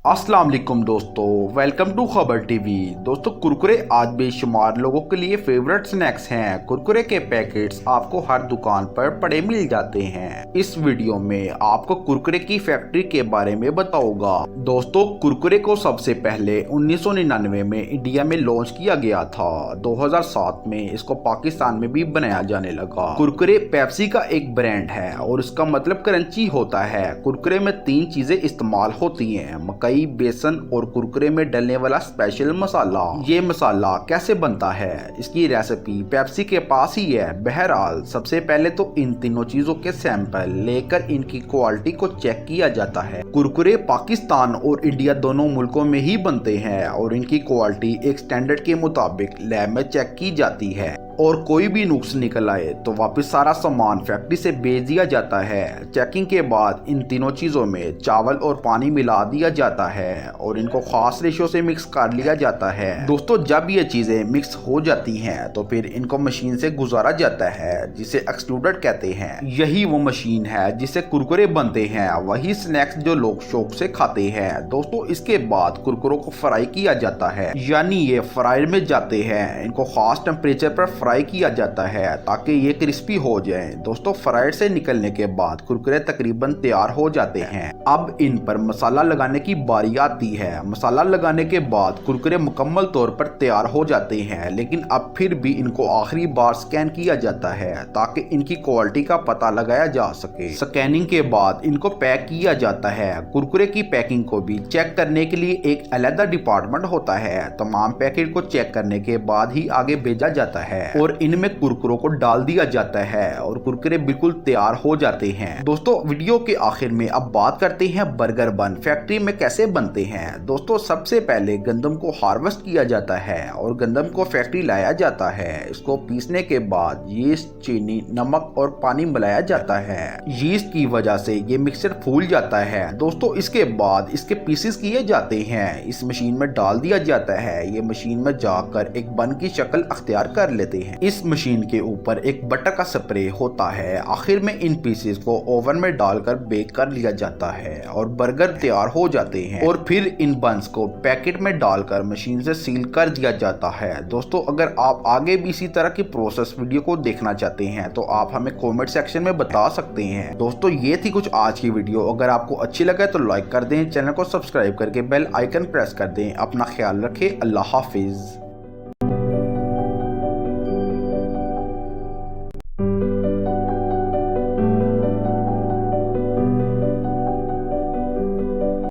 अस्सलाम वालेकुम दोस्तों, वेलकम टू खबर टीवी। दोस्तों, कुरकुरे आज बेशुमार लोगों के लिए फेवरेट स्नैक्स हैं। कुरकुरे के पैकेट्स आपको हर दुकान पर पड़े मिल जाते हैं। इस वीडियो में आपको कुरकुरे की फैक्ट्री के बारे में बताऊंगा। दोस्तों, कुरकुरे को सबसे पहले 1999 में इंडिया में लॉन्च किया गया था। 2007 में इसको पाकिस्तान में भी बनाया जाने लगा। कुरकुरे पेप्सी का एक ब्रांड है और इसका मतलब क्रंची होता है। कुरकुरे में 3 चीजें इस्तेमाल होती हैं: मकई, बेसन और कुरकुरे में डलने वाला स्पेशल मसाला। ये मसाला कैसे बनता है, इसकी रेसिपी पेप्सी के पास ही है। बहरहाल, सबसे पहले तो इन तीनों चीजों के सैंपल लेकर इनकी क्वालिटी को चेक किया जाता है। कुरकुरे पाकिस्तान और इंडिया दोनों मुल्कों में ही बनते हैं और इनकी क्वालिटी एक स्टैंडर्ड के मुताबिक लैब में चेक की जाती है और कोई भी नुक्स निकल आए तो वापस सारा सामान फैक्ट्री से भेज दिया जाता है। चेकिंग के बाद इन तीनों चीज़ों में चावल और पानी मिला दिया जाता है और इनको खास रेशो से मिक्स कर लिया जाता है। दोस्तों, जब ये चीज़ें मिक्स हो जाती हैं तो फिर इनको मशीन से गुजारा जाता है, जिसे एक्सट्रूडर कहते हैं। यही वो मशीन है जिससे कुरकुरे बनते हैं, वही स्नैक्स जो लोग शौक से खाते हैं। दोस्तों, इसके बाद कुरकुरों को फ्राई किया जाता है, यानी ये फ्रायर में जाते हैं। इनको खास टेम्परेचर पर फ्राई किया जाता है ताकि ये क्रिस्पी हो जाए। दोस्तों, फ्रायर से निकलने के बाद कुरकुरे तकरीबन तैयार हो जाते हैं। अब इन पर मसाला लगाने की बारी आती है। मसाला लगाने के बाद कुरकुरे मुकम्मल तौर पर तैयार हो जाते हैं, लेकिन अब फिर भी इनको आखिरी बार स्कैन किया जाता है ताकि इनकी क्वालिटी का पता लगाया जा सके। स्कैनिंग के बाद इनको पैक किया जाता है। कुरकुरे की पैकिंग को भी चेक करने के लिए एक अलग डिपार्टमेंट होता है। तमाम पैकेट को चेक करने के बाद ही आगे भेजा जाता है और इनमें कुरकुरों को डाल दिया जाता है और कुरकुरे बिल्कुल तैयार हो जाते हैं। दोस्तों, वीडियो के आखिर में अब बात करते हैं बर्गर बन फैक्ट्री में कैसे बनते हैं। दोस्तों, सबसे पहले गंदम को हार्वेस्ट किया जाता है और गंदम को फैक्ट्री लाया जाता है। इसको पीसने के बाद यीस्ट, चीनी, नमक और पानी मिलाया जाता है। यीस्ट की वजह से ये मिक्सचर फूल जाता है। दोस्तों, इसके बाद इसके पीसेस किए जाते हैं, इस मशीन में डाल दिया जाता है। ये मशीन में जाकर एक बन की शक्ल अख्तियार कर लेते हैं। इस मशीन के ऊपर एक बटर का स्प्रे होता है। आखिर में इन पीसेस को ओवन में डालकर बेक कर लिया जाता है और बर्गर तैयार हो जाते हैं और फिर इन बंस को पैकेट में डालकर मशीन से सील कर दिया जाता है। दोस्तों, अगर आप आगे भी इसी तरह की प्रोसेस वीडियो को देखना चाहते हैं तो आप हमें कमेंट सेक्शन में बता सकते हैं। दोस्तों, ये थी कुछ आज की वीडियो। अगर आपको अच्छी लगे तो लाइक कर दें, चैनल को सब्सक्राइब करके बेल आइकन प्रेस कर दें। अपना ख्याल रखें। अल्लाह हाफिज।